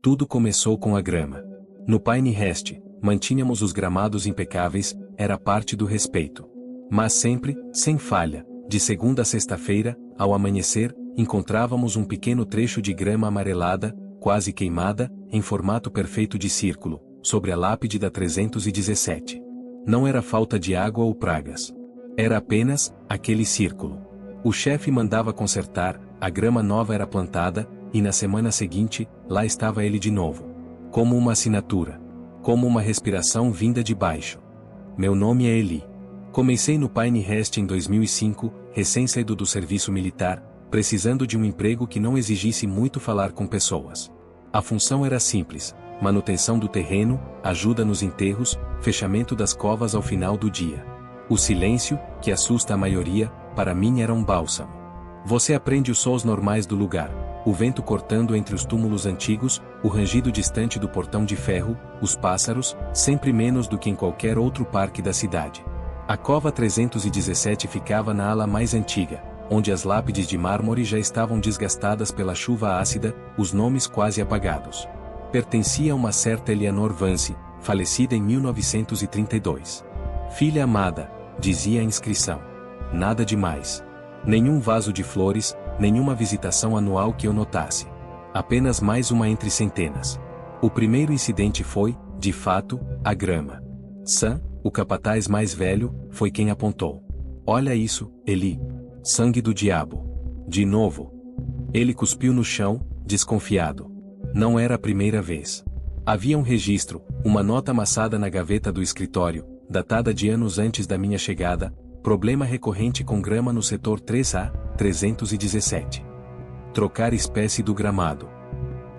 Tudo começou com a grama. No Pinehurst, mantínhamos os gramados impecáveis, era parte do respeito. Mas sempre, sem falha, de segunda a sexta-feira, ao amanhecer, encontrávamos um pequeno trecho de grama amarelada, quase queimada, em formato perfeito de círculo, sobre a lápide da 317. Não era falta de água ou pragas. Era apenas aquele círculo. O chefe mandava consertar, a grama nova era plantada, e na semana seguinte, lá estava ele de novo. Como uma assinatura. Como uma respiração vinda de baixo. Meu nome é Eli. Comecei no Pinehurst em 2005, recém-saído do serviço militar, precisando de um emprego que não exigisse muito falar com pessoas. A função era simples: manutenção do terreno, ajuda nos enterros, fechamento das covas ao final do dia. O silêncio, que assusta a maioria, para mim era um bálsamo. Você aprende os sons normais do lugar, o vento cortando entre os túmulos antigos, o rangido distante do portão de ferro, os pássaros, sempre menos do que em qualquer outro parque da cidade. A cova 317 ficava na ala mais antiga, onde as lápides de mármore já estavam desgastadas pela chuva ácida, os nomes quase apagados. Pertencia a uma certa Eleanor Vance, falecida em 1932. Filha amada, dizia a inscrição. Nada demais. Nenhum vaso de flores, nenhuma visitação anual que eu notasse. Apenas mais uma entre centenas. O primeiro incidente foi, de fato, a grama. Sam, o capataz mais velho, foi quem apontou. Olha isso, Eli. Sangue do diabo. De novo. Ele cuspiu no chão, desconfiado. Não era a primeira vez. Havia um registro, uma nota amassada na gaveta do escritório, datada de anos antes da minha chegada, problema recorrente com grama no setor 3A, 317. Trocar espécie do gramado.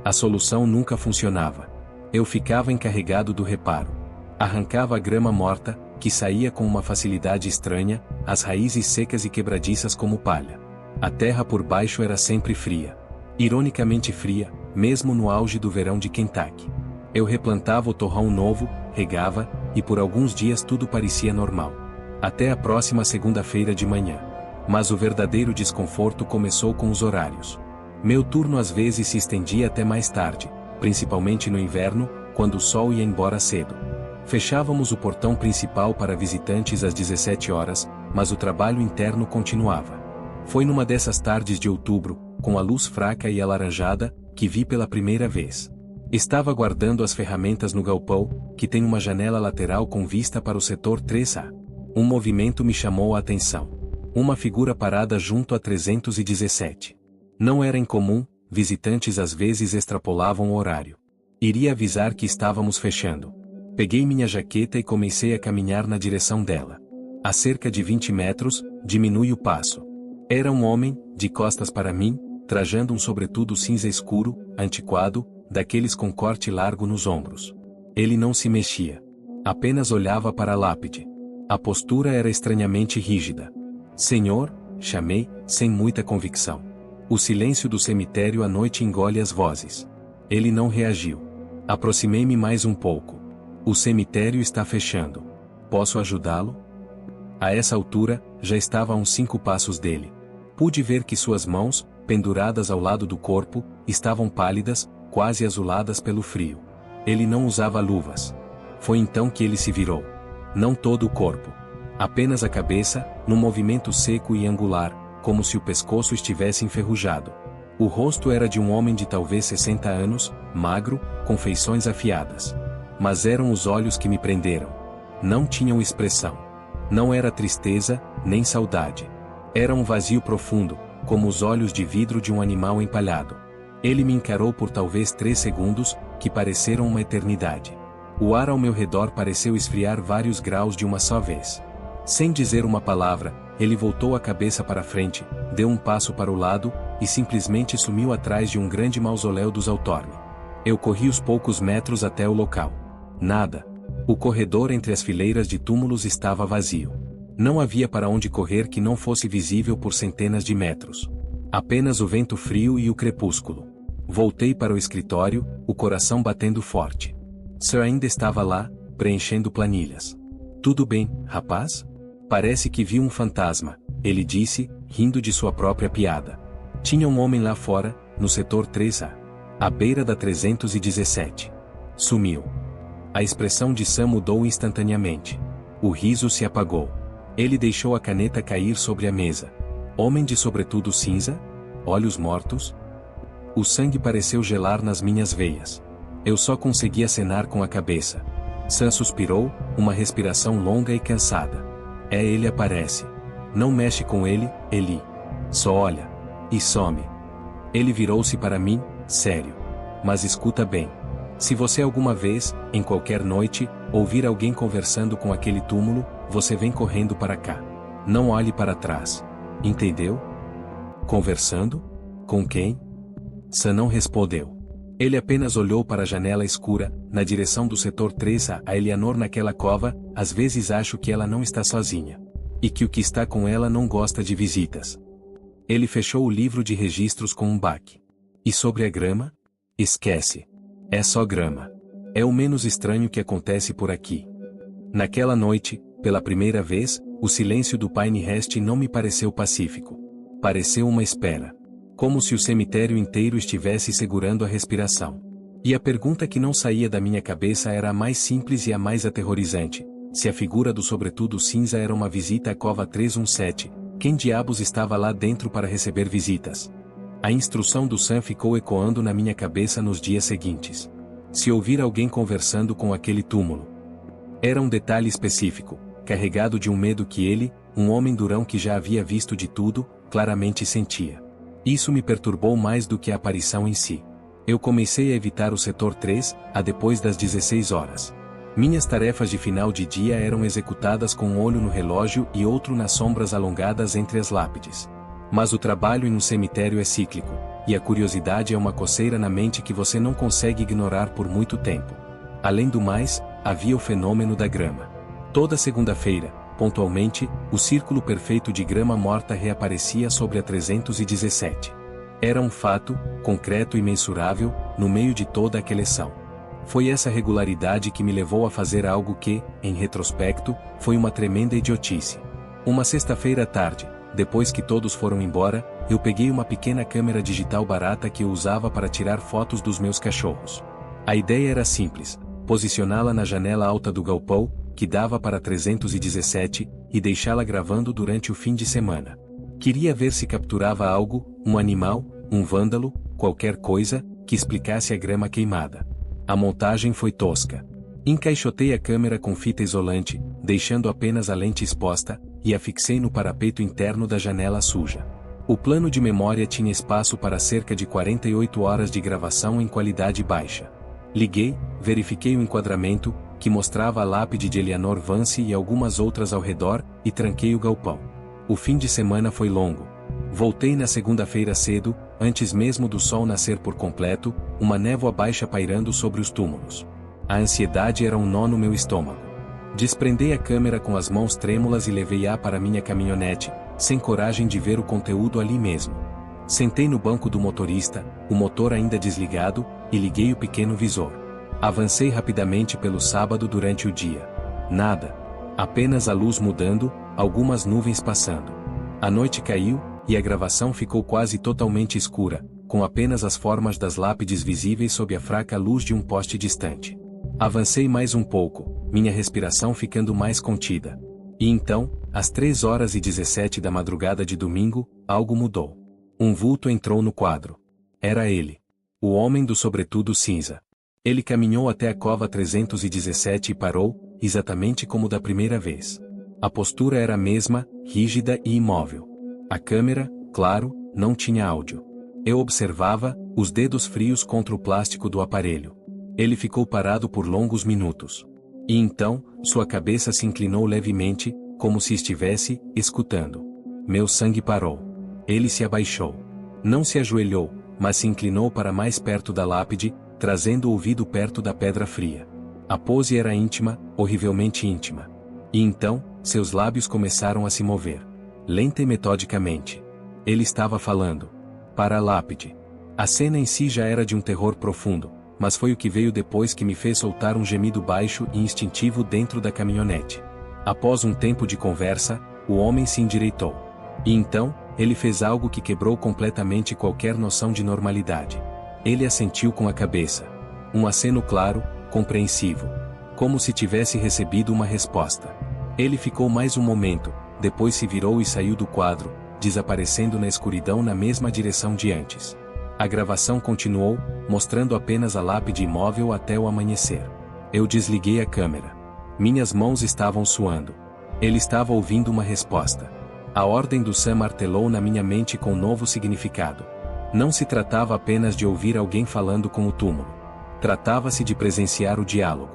A solução nunca funcionava. Eu ficava encarregado do reparo. Arrancava a grama morta, que saía com uma facilidade estranha, as raízes secas e quebradiças como palha. A terra por baixo era sempre fria. Ironicamente fria, mesmo no auge do verão de Kentucky. Eu replantava o torrão novo, regava, e por alguns dias tudo parecia normal. Até a próxima segunda-feira de manhã. Mas o verdadeiro desconforto começou com os horários. Meu turno às vezes se estendia até mais tarde, principalmente no inverno, quando o sol ia embora cedo. Fechávamos o portão principal para visitantes às 17 horas, mas o trabalho interno continuava. Foi numa dessas tardes de outubro, com a luz fraca e alaranjada, que vi pela primeira vez. Estava guardando as ferramentas no galpão, que tem uma janela lateral com vista para o setor 3A. Um movimento me chamou a atenção. Uma figura parada junto a 317. Não era incomum, visitantes às vezes extrapolavam o horário. Iria avisar que estávamos fechando. Peguei minha jaqueta e comecei a caminhar na direção dela. A cerca de 20 metros, diminui o passo. Era um homem, de costas para mim, trajando um sobretudo cinza escuro, antiquado, daqueles com corte largo nos ombros. Ele não se mexia. Apenas olhava para a lápide. A postura era estranhamente rígida. Senhor, chamei, sem muita convicção. O silêncio do cemitério à noite engole as vozes. Ele não reagiu. Aproximei-me mais um pouco. O cemitério está fechando. Posso ajudá-lo? A essa altura, já estava a uns 5 passos dele. Pude ver que suas mãos, penduradas ao lado do corpo, estavam pálidas, quase azuladas pelo frio. Ele não usava luvas. Foi então que ele se virou. Não todo o corpo. Apenas a cabeça, num movimento seco e angular, como se o pescoço estivesse enferrujado. O rosto era de um homem de talvez 60 anos, magro, com feições afiadas. Mas eram os olhos que me prenderam. Não tinham expressão. Não era tristeza, nem saudade. Era um vazio profundo, como os olhos de vidro de um animal empalhado. Ele me encarou por talvez 3 segundos, que pareceram uma eternidade. O ar ao meu redor pareceu esfriar vários graus de uma só vez. Sem dizer uma palavra, ele voltou a cabeça para frente, deu um passo para o lado, e simplesmente sumiu atrás de um grande mausoléu dos Altorme. Eu corri os poucos metros até o local. Nada. O corredor entre as fileiras de túmulos estava vazio. Não havia para onde correr que não fosse visível por centenas de metros. Apenas o vento frio e o crepúsculo. Voltei para o escritório, o coração batendo forte. Sir ainda estava lá, preenchendo planilhas. Tudo bem, rapaz? Parece que viu um fantasma, ele disse, rindo de sua própria piada. Tinha um homem lá fora, no setor 3A. À beira da 317. Sumiu. A expressão de Sam mudou instantaneamente. O riso se apagou. Ele deixou a caneta cair sobre a mesa. Homem de sobretudo cinza? Olhos mortos? O sangue pareceu gelar nas minhas veias. Eu só consegui acenar com a cabeça. Sam suspirou, uma respiração longa e cansada. Ele aparece. Não mexe com ele, Eli. Só olha. E some. Ele virou-se para mim, sério. Mas escuta bem. Se você alguma vez, em qualquer noite, ouvir alguém conversando com aquele túmulo, você vem correndo para cá. Não olhe para trás. Entendeu? Conversando? Com quem? Sam não respondeu. Ele apenas olhou para a janela escura, na direção do setor 3. A Eleanor naquela cova, às vezes acho que ela não está sozinha. E que o que está com ela não gosta de visitas. Ele fechou o livro de registros com um baque. E sobre a grama? Esquece. É só grama. É o menos estranho que acontece por aqui. Naquela noite, pela primeira vez, o silêncio do Pinehurst não me pareceu pacífico. Pareceu uma espera. Como se o cemitério inteiro estivesse segurando a respiração. E a pergunta que não saía da minha cabeça era a mais simples e a mais aterrorizante. Se a figura do sobretudo cinza era uma visita à cova 317, quem diabos estava lá dentro para receber visitas? A instrução do Sam ficou ecoando na minha cabeça nos dias seguintes. Se ouvir alguém conversando com aquele túmulo. Era um detalhe específico, carregado de um medo que ele, um homem durão que já havia visto de tudo, claramente sentia. Isso me perturbou mais do que a aparição em si. Eu comecei a evitar o setor 3, depois das 16 horas. Minhas tarefas de final de dia eram executadas com um olho no relógio e outro nas sombras alongadas entre as lápides. Mas o trabalho em um cemitério é cíclico, e a curiosidade é uma coceira na mente que você não consegue ignorar por muito tempo. Além do mais, havia o fenômeno da grama. Toda segunda-feira, pontualmente, o círculo perfeito de grama morta reaparecia sobre a 317. Era um fato, concreto e mensurável, no meio de toda a coleção. Foi essa regularidade que me levou a fazer algo que, em retrospecto, foi uma tremenda idiotice. Uma sexta-feira à tarde, depois que todos foram embora, eu peguei uma pequena câmera digital barata que eu usava para tirar fotos dos meus cachorros. A ideia era simples, posicioná-la na janela alta do galpão, que dava para 317, e deixá-la gravando durante o fim de semana. Queria ver se capturava algo, um animal, um vândalo, qualquer coisa, que explicasse a grama queimada. A montagem foi tosca. Encaixotei a câmera com fita isolante, deixando apenas a lente exposta, e a fixei no parapeito interno da janela suja. O plano de memória tinha espaço para cerca de 48 horas de gravação em qualidade baixa. Liguei, verifiquei o enquadramento, que mostrava a lápide de Eleanor Vance e algumas outras ao redor, e tranquei o galpão. O fim de semana foi longo. Voltei na segunda-feira cedo, antes mesmo do sol nascer por completo, uma névoa baixa pairando sobre os túmulos. A ansiedade era um nó no meu estômago. Desprendei a câmera com as mãos trêmulas e levei-a para minha caminhonete, sem coragem de ver o conteúdo ali mesmo. Sentei no banco do motorista, o motor ainda desligado, e liguei o pequeno visor. Avancei rapidamente pelo sábado durante o dia. Nada. Apenas a luz mudando, algumas nuvens passando. A noite caiu, e a gravação ficou quase totalmente escura, com apenas as formas das lápides visíveis sob a fraca luz de um poste distante. Avancei mais um pouco, minha respiração ficando mais contida. E então, às 3h17 da madrugada de domingo, algo mudou. Um vulto entrou no quadro. Era ele. O homem do sobretudo cinza. Ele caminhou até a cova 317 e parou, exatamente como da primeira vez. A postura era a mesma, rígida e imóvel. A câmera, claro, não tinha áudio. Eu observava, os dedos frios contra o plástico do aparelho. Ele ficou parado por longos minutos. E então, sua cabeça se inclinou levemente, como se estivesse escutando. Meu sangue parou. Ele se abaixou. Não se ajoelhou, mas se inclinou para mais perto da lápide, trazendo o ouvido perto da pedra fria. A pose era íntima, horrivelmente íntima. E então, seus lábios começaram a se mover. Lenta e metodicamente. Ele estava falando. Para a lápide. A cena em si já era de um terror profundo, mas foi o que veio depois que me fez soltar um gemido baixo e instintivo dentro da caminhonete. Após um tempo de conversa, o homem se endireitou. E então, ele fez algo que quebrou completamente qualquer noção de normalidade. Ele assentiu com a cabeça. Um aceno claro, compreensivo. Como se tivesse recebido uma resposta. Ele ficou mais um momento, depois se virou e saiu do quadro, desaparecendo na escuridão na mesma direção de antes. A gravação continuou, mostrando apenas a lápide imóvel até o amanhecer. Eu desliguei a câmera. Minhas mãos estavam suando. Ele estava ouvindo uma resposta. A ordem do Sam martelou na minha mente com novo significado. Não se tratava apenas de ouvir alguém falando com o túmulo. Tratava-se de presenciar o diálogo.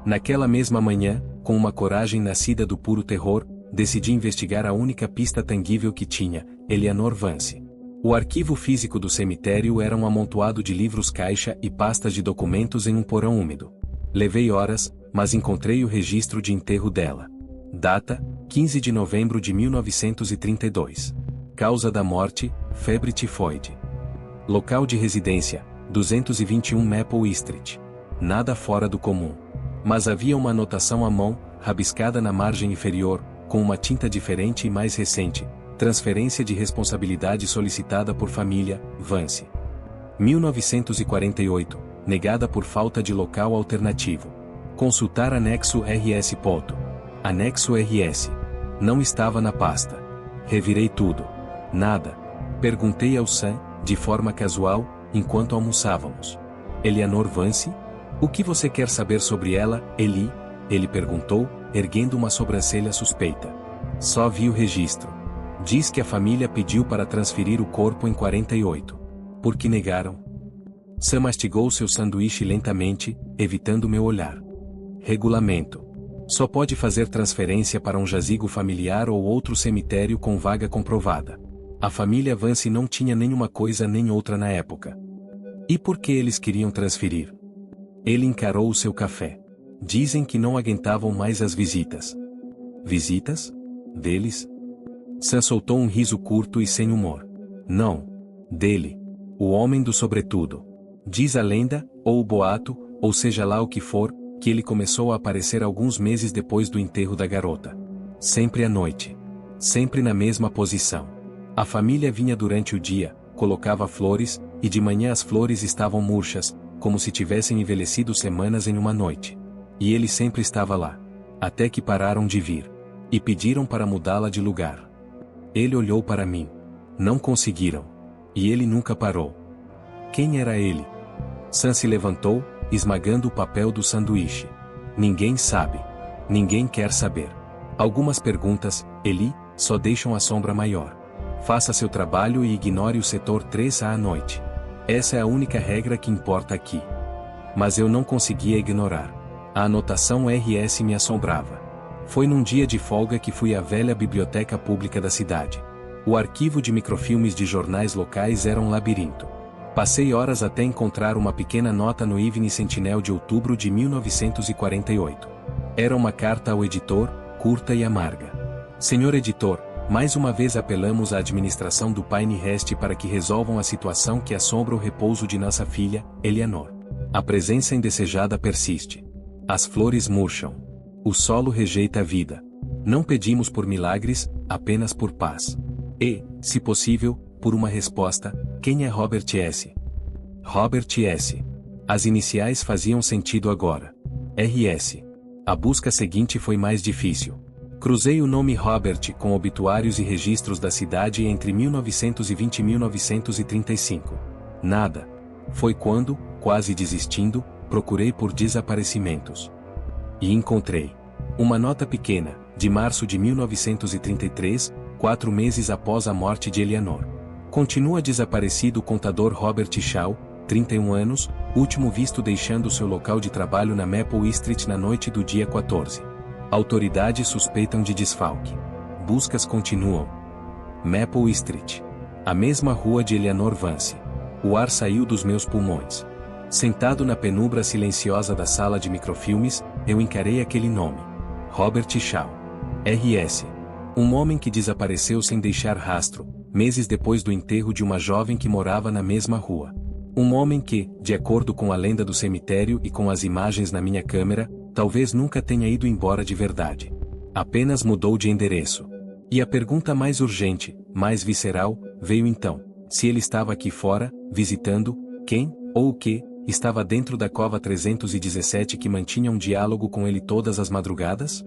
Naquela mesma manhã, com uma coragem nascida do puro terror, decidi investigar a única pista tangível que tinha, Eleanor Vance. O arquivo físico do cemitério era um amontoado de livros-caixa e pastas de documentos em um porão úmido. Levei horas, mas encontrei o registro de enterro dela. Data: 15 de novembro de 1932. Causa da morte: febre tifoide. Local de residência: 221 Maple Street. Nada fora do comum. Mas havia uma anotação à mão, rabiscada na margem inferior, com uma tinta diferente e mais recente: transferência de responsabilidade solicitada por família, Vance. 1948, negada por falta de local alternativo. Consultar anexo RS. Anexo RS. Não estava na pasta. Revirei tudo. Nada. Perguntei ao Sam, de forma casual, enquanto almoçávamos. Eleanor Vance? O que você quer saber sobre ela, Eli? Ele perguntou, erguendo uma sobrancelha suspeita. Só vi o registro. Diz que a família pediu para transferir o corpo em 48. Por que negaram? Sam mastigou seu sanduíche lentamente, evitando meu olhar. Regulamento. Só pode fazer transferência para um jazigo familiar ou outro cemitério com vaga comprovada. A família Vance não tinha nenhuma coisa nem outra na época. E por que eles queriam transferir? Ele encarou o seu café. Dizem que não aguentavam mais as visitas. Visitas? Deles? Sam soltou um riso curto e sem humor. Não. Dele. O homem do sobretudo. Diz a lenda, ou o boato, ou seja lá o que for, que ele começou a aparecer alguns meses depois do enterro da garota. Sempre à noite. Sempre na mesma posição. A família vinha durante o dia, colocava flores, e de manhã as flores estavam murchas, como se tivessem envelhecido semanas em uma noite. E ele sempre estava lá. Até que pararam de vir. E pediram para mudá-la de lugar. Ele olhou para mim. Não conseguiram. E ele nunca parou. Quem era ele? Sam se levantou, esmagando o papel do sanduíche. Ninguém sabe. Ninguém quer saber. Algumas perguntas, Eli, só deixam a sombra maior. Faça seu trabalho e ignore o setor 3 à noite. Essa é a única regra que importa aqui. Mas eu não conseguia ignorar. A anotação RS me assombrava. Foi num dia de folga que fui à velha biblioteca pública da cidade. O arquivo de microfilmes de jornais locais era um labirinto. Passei horas até encontrar uma pequena nota no Evening Sentinel de outubro de 1948. Era uma carta ao editor, curta e amarga. Senhor editor, mais uma vez apelamos à administração do Pinehurst para que resolvam a situação que assombra o repouso de nossa filha, Eleanor. A presença indesejada persiste. As flores murcham. O solo rejeita a vida. Não pedimos por milagres, apenas por paz. E, se possível, por uma resposta: quem é Robert S? Robert S. As iniciais faziam sentido agora. RS. A busca seguinte foi mais difícil. Cruzei o nome Robert com obituários e registros da cidade entre 1920 e 1935. Nada. Foi quando, quase desistindo, procurei por desaparecimentos. E encontrei. Uma nota pequena, de março de 1933, 4 meses após a morte de Eleanor. Continua desaparecido o contador Robert Shaw, 31 anos, último visto deixando seu local de trabalho na Maple Street na noite do dia 14. Autoridades suspeitam de desfalque. Buscas continuam. Maple Street. A mesma rua de Eleanor Vance. O ar saiu dos meus pulmões. Sentado na penumbra silenciosa da sala de microfilmes, eu encarei aquele nome. Robert Shaw. RS. Um homem que desapareceu sem deixar rastro, meses depois do enterro de uma jovem que morava na mesma rua. Um homem que, de acordo com a lenda do cemitério e com as imagens na minha câmera, talvez nunca tenha ido embora de verdade. Apenas mudou de endereço. E a pergunta mais urgente, mais visceral, veio então: se ele estava aqui fora, visitando, quem, Ou o que, estava dentro da cova 317 que mantinha um diálogo com ele todas as madrugadas?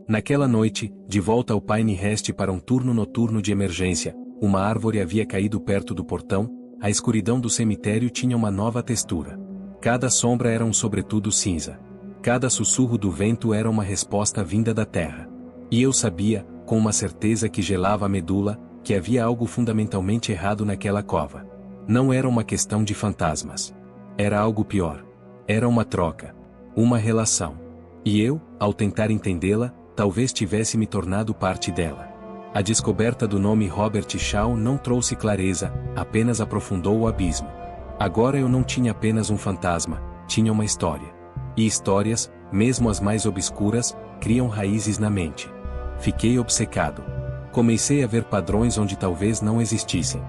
Naquela noite, de volta ao Pinehurst para um turno noturno de emergência, uma árvore havia caído perto do portão, a escuridão do cemitério tinha uma nova textura. Cada sombra era um sobretudo cinza. Cada sussurro do vento era uma resposta vinda da terra. E eu sabia, com uma certeza que gelava a medula, que havia algo fundamentalmente errado naquela cova. Não era uma questão de fantasmas. Era algo pior. Era uma troca. Uma relação. E eu, ao tentar entendê-la, talvez tivesse me tornado parte dela. A descoberta do nome Robert Shaw não trouxe clareza, apenas aprofundou o abismo. Agora eu não tinha apenas um fantasma, tinha uma história. E histórias, mesmo as mais obscuras, criam raízes na mente. Fiquei obcecado. Comecei a ver padrões onde talvez não existissem.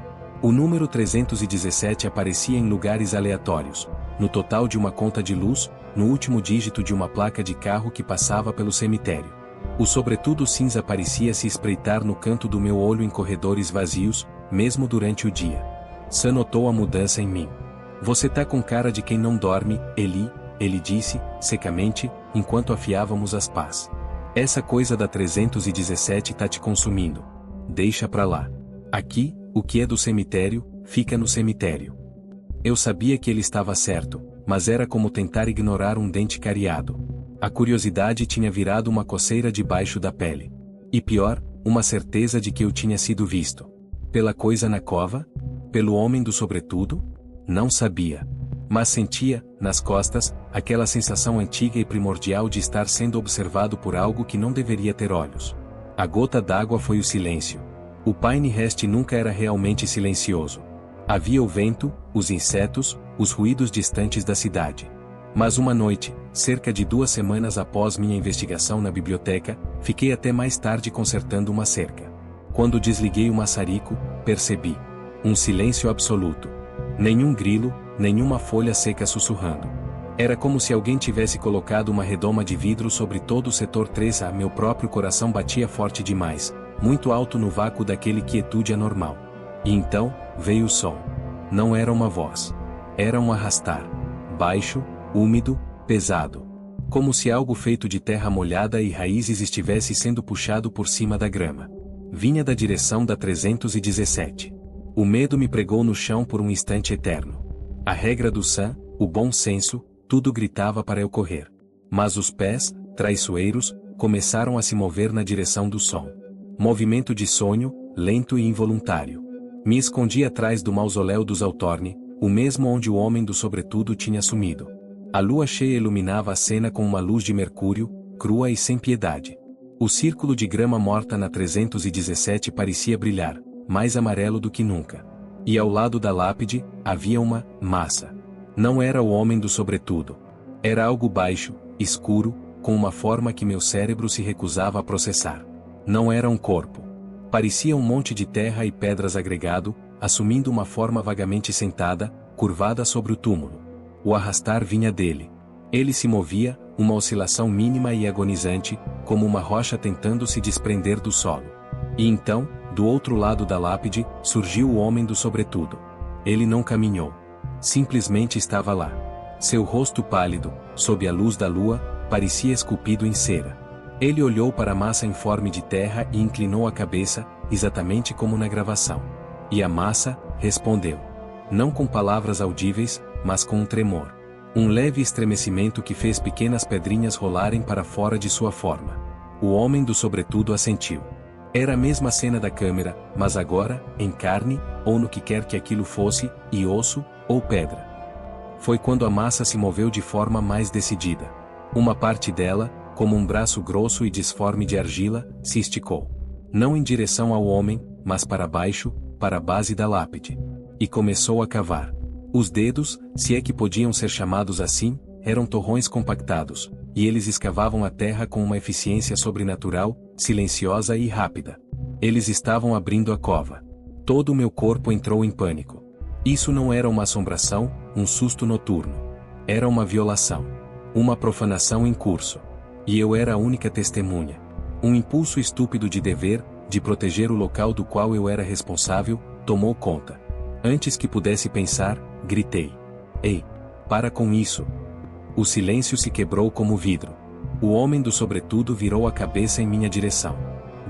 O número 317 aparecia em lugares aleatórios, no total de uma conta de luz, no último dígito de uma placa de carro que passava pelo cemitério. O sobretudo cinza parecia se espreitar no canto do meu olho em corredores vazios, mesmo durante o dia. Sam notou a mudança em mim. Você tá com cara de quem não dorme, Eli, ele disse, secamente, enquanto afiávamos as pás. Essa coisa da 317 tá te consumindo. Deixa pra lá. Aqui, o que é do cemitério, fica no cemitério. Eu sabia que ele estava certo, mas era como tentar ignorar um dente cariado. A curiosidade tinha virado uma coceira debaixo da pele. E pior, uma certeza de que eu tinha sido visto. Pela coisa na cova? Pelo homem do sobretudo? Não sabia. Mas sentia, nas costas, aquela sensação antiga e primordial de estar sendo observado por algo que não deveria ter olhos. A gota d'água foi o silêncio. O Pinehurst nunca era realmente silencioso. Havia o vento, os insetos, os ruídos distantes da cidade. Mas uma noite, cerca de 2 semanas após minha investigação na biblioteca, fiquei até mais tarde consertando uma cerca. Quando desliguei o maçarico, percebi um silêncio absoluto. Nenhum grilo, nenhuma folha seca sussurrando. Era como se alguém tivesse colocado uma redoma de vidro sobre todo o setor 3A. Meu próprio coração batia forte demais, muito alto no vácuo daquele quietude anormal. E então, veio o som. Não era uma voz. Era um arrastar. Baixo, úmido, pesado. Como se algo feito de terra molhada e raízes estivesse sendo puxado por cima da grama. Vinha da direção da 317. O medo me pregou no chão por um instante eterno. A regra do Sam, o bom senso, tudo gritava para eu correr. Mas os pés, traiçoeiros, começaram a se mover na direção do som. Movimento de sonho, lento e involuntário. Me escondi atrás do mausoléu dos Hawthorne, o mesmo onde o homem do sobretudo tinha sumido. A lua cheia iluminava a cena com uma luz de mercúrio, crua e sem piedade. O círculo de grama morta na 317 parecia brilhar, mais amarelo do que nunca. E ao lado da lápide, havia uma massa. Não era o homem do sobretudo. Era algo baixo, escuro, com uma forma que meu cérebro se recusava a processar. Não era um corpo. Parecia um monte de terra e pedras agregado, assumindo uma forma vagamente sentada, curvada sobre o túmulo. O arrastar vinha dele. Ele se movia, uma oscilação mínima e agonizante, como uma rocha tentando se desprender do solo. E então, do outro lado da lápide, surgiu o homem do sobretudo. Ele não caminhou. Simplesmente estava lá. Seu rosto pálido, sob a luz da lua, parecia esculpido em cera. Ele olhou para a massa informe de terra e inclinou a cabeça, exatamente como na gravação. E a massa, respondeu. Não com palavras audíveis, mas com um tremor. Um leve estremecimento que fez pequenas pedrinhas rolarem para fora de sua forma. O homem do sobretudo assentiu. Era a mesma cena da câmera, mas agora, em carne, ou no que quer que aquilo fosse, e osso, ou pedra. Foi quando a massa se moveu de forma mais decidida. Uma parte dela, como um braço grosso e disforme de argila, se esticou. Não em direção ao homem, mas para baixo, para a base da lápide. E começou a cavar. Os dedos, se é que podiam ser chamados assim, eram torrões compactados, e eles escavavam a terra com uma eficiência sobrenatural, silenciosa e rápida. Eles estavam abrindo a cova. Todo o meu corpo entrou em pânico. Isso não era uma assombração, um susto noturno. Era uma violação. Uma profanação em curso. E eu era a única testemunha. Um impulso estúpido de dever, de proteger o local do qual eu era responsável, tomou conta. Antes que pudesse pensar, gritei. Ei! Para com isso! O silêncio se quebrou como vidro. O homem do sobretudo virou a cabeça em minha direção.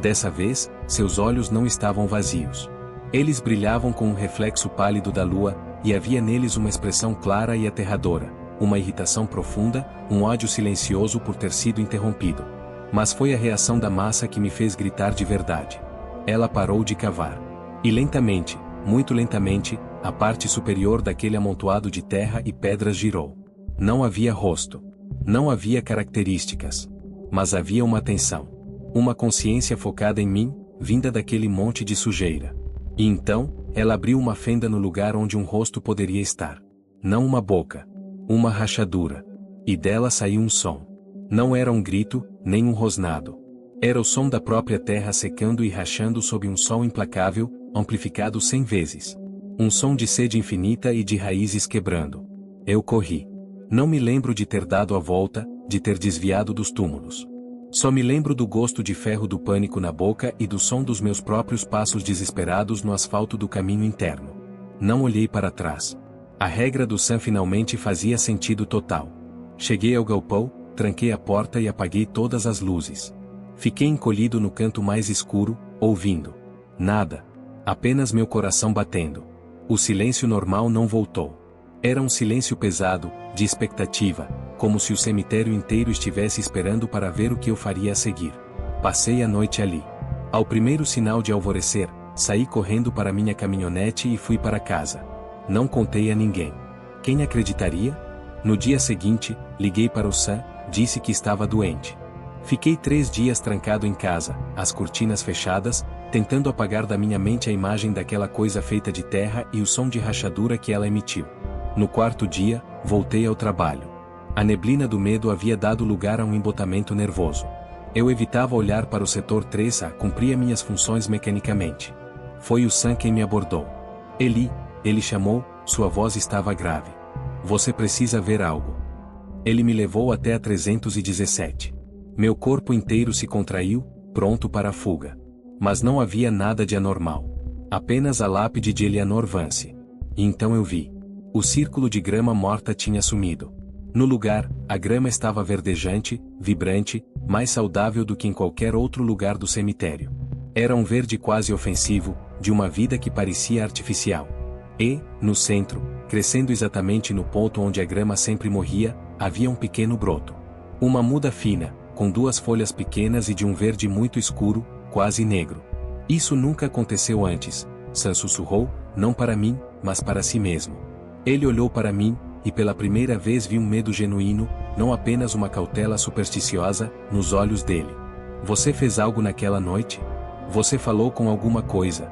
Dessa vez, seus olhos não estavam vazios. Eles brilhavam com um reflexo pálido da lua, e havia neles uma expressão clara e aterradora, uma irritação profunda, um ódio silencioso por ter sido interrompido. Mas foi a reação da massa que me fez gritar de verdade. Ela parou de cavar. E lentamente, muito lentamente, a parte superior daquele amontoado de terra e pedras girou. Não havia rosto. Não havia características. Mas havia uma atenção. Uma consciência focada em mim, vinda daquele monte de sujeira. E então, ela abriu uma fenda no lugar onde um rosto poderia estar. Não uma boca. Uma rachadura. E dela saiu um som. Não era um grito, nem um rosnado. Era o som da própria terra secando e rachando sob um sol implacável, amplificado 100 vezes. Um som de sede infinita e de raízes quebrando. Eu corri. Não me lembro de ter dado a volta, de ter desviado dos túmulos. Só me lembro do gosto de ferro do pânico na boca e do som dos meus próprios passos desesperados no asfalto do caminho interno. Não olhei para trás. A regra do Sam finalmente fazia sentido total. Cheguei ao galpão, tranquei a porta e apaguei todas as luzes. Fiquei encolhido no canto mais escuro, ouvindo. Nada. Apenas meu coração batendo. O silêncio normal não voltou. Era um silêncio pesado, de expectativa, como se o cemitério inteiro estivesse esperando para ver o que eu faria a seguir. Passei a noite ali. Ao primeiro sinal de alvorecer, saí correndo para minha caminhonete e fui para casa. Não contei a ninguém. Quem acreditaria? No dia seguinte, liguei para o Sam, disse que estava doente. Fiquei 3 dias trancado em casa, as cortinas fechadas, tentando apagar da minha mente a imagem daquela coisa feita de terra e o som de rachadura que ela emitiu. No 4º dia, voltei ao trabalho. A neblina do medo havia dado lugar a um embotamento nervoso. Eu evitava olhar para o setor 3A, cumpria minhas funções mecanicamente. Foi o Sam quem me abordou. Ele chamou, sua voz estava grave. Você precisa ver algo. Ele me levou até a 317. Meu corpo inteiro se contraiu, pronto para a fuga. Mas não havia nada de anormal. Apenas a lápide de Eleanor Vance. E então eu vi. O círculo de grama morta tinha sumido. No lugar, a grama estava verdejante, vibrante, mais saudável do que em qualquer outro lugar do cemitério. Era um verde quase ofensivo, de uma vida que parecia artificial. E, no centro, crescendo exatamente no ponto onde a grama sempre morria, havia um pequeno broto. Uma muda fina, com 2 folhas pequenas e de um verde muito escuro, quase negro. Isso nunca aconteceu antes, Sam sussurrou, não para mim, mas para si mesmo. Ele olhou para mim, e pela primeira vez vi um medo genuíno, não apenas uma cautela supersticiosa, nos olhos dele. Você fez algo naquela noite? Você falou com alguma coisa?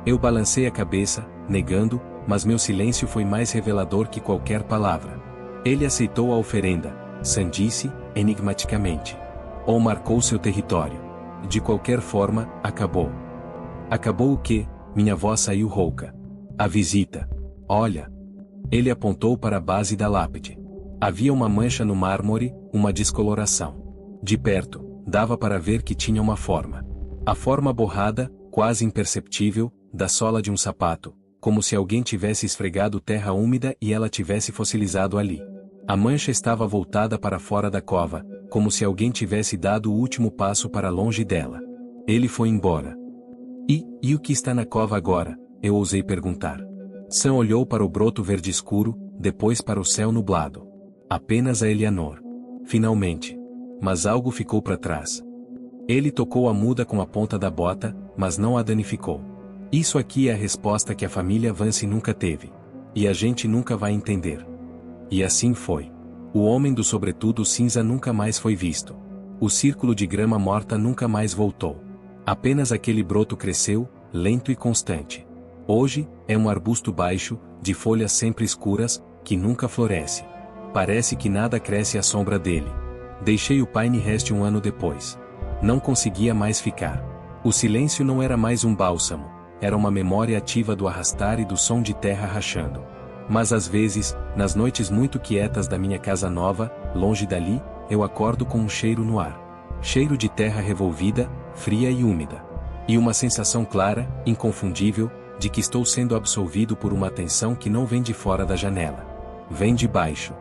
Eu balancei a cabeça, negando, mas meu silêncio foi mais revelador que qualquer palavra. Ele aceitou a oferenda, Sam disse, enigmaticamente. Ou marcou seu território. De qualquer forma, acabou. Acabou o quê? Minha voz saiu rouca. A visita. Olha. Ele apontou para a base da lápide. Havia uma mancha no mármore, uma descoloração. De perto, dava para ver que tinha uma forma. A forma borrada, quase imperceptível, da sola de um sapato, como se alguém tivesse esfregado terra úmida e ela tivesse fossilizado ali. A mancha estava voltada para fora da cova, como se alguém tivesse dado o último passo para longe dela. Ele foi embora. E o que está na cova agora? Eu ousei perguntar. Sam olhou para o broto verde escuro, depois para o céu nublado. Apenas a Eleanor. Finalmente. Mas algo ficou para trás. Ele tocou a muda com a ponta da bota, mas não a danificou. Isso aqui é a resposta que a família Vance nunca teve. E a gente nunca vai entender. E assim foi. O homem do sobretudo cinza nunca mais foi visto. O círculo de grama morta nunca mais voltou. Apenas aquele broto cresceu, lento e constante. Hoje, é um arbusto baixo, de folhas sempre escuras, que nunca floresce. Parece que nada cresce à sombra dele. Deixei o Pinehurst 1 ano depois. Não conseguia mais ficar. O silêncio não era mais um bálsamo, era uma memória ativa do arrastar e do som de terra rachando. Mas às vezes, nas noites muito quietas da minha casa nova, longe dali, eu acordo com um cheiro no ar. Cheiro de terra revolvida, fria e úmida. E uma sensação clara, inconfundível, de que estou sendo absolvido por uma atenção que não vem de fora da janela. vem de baixo.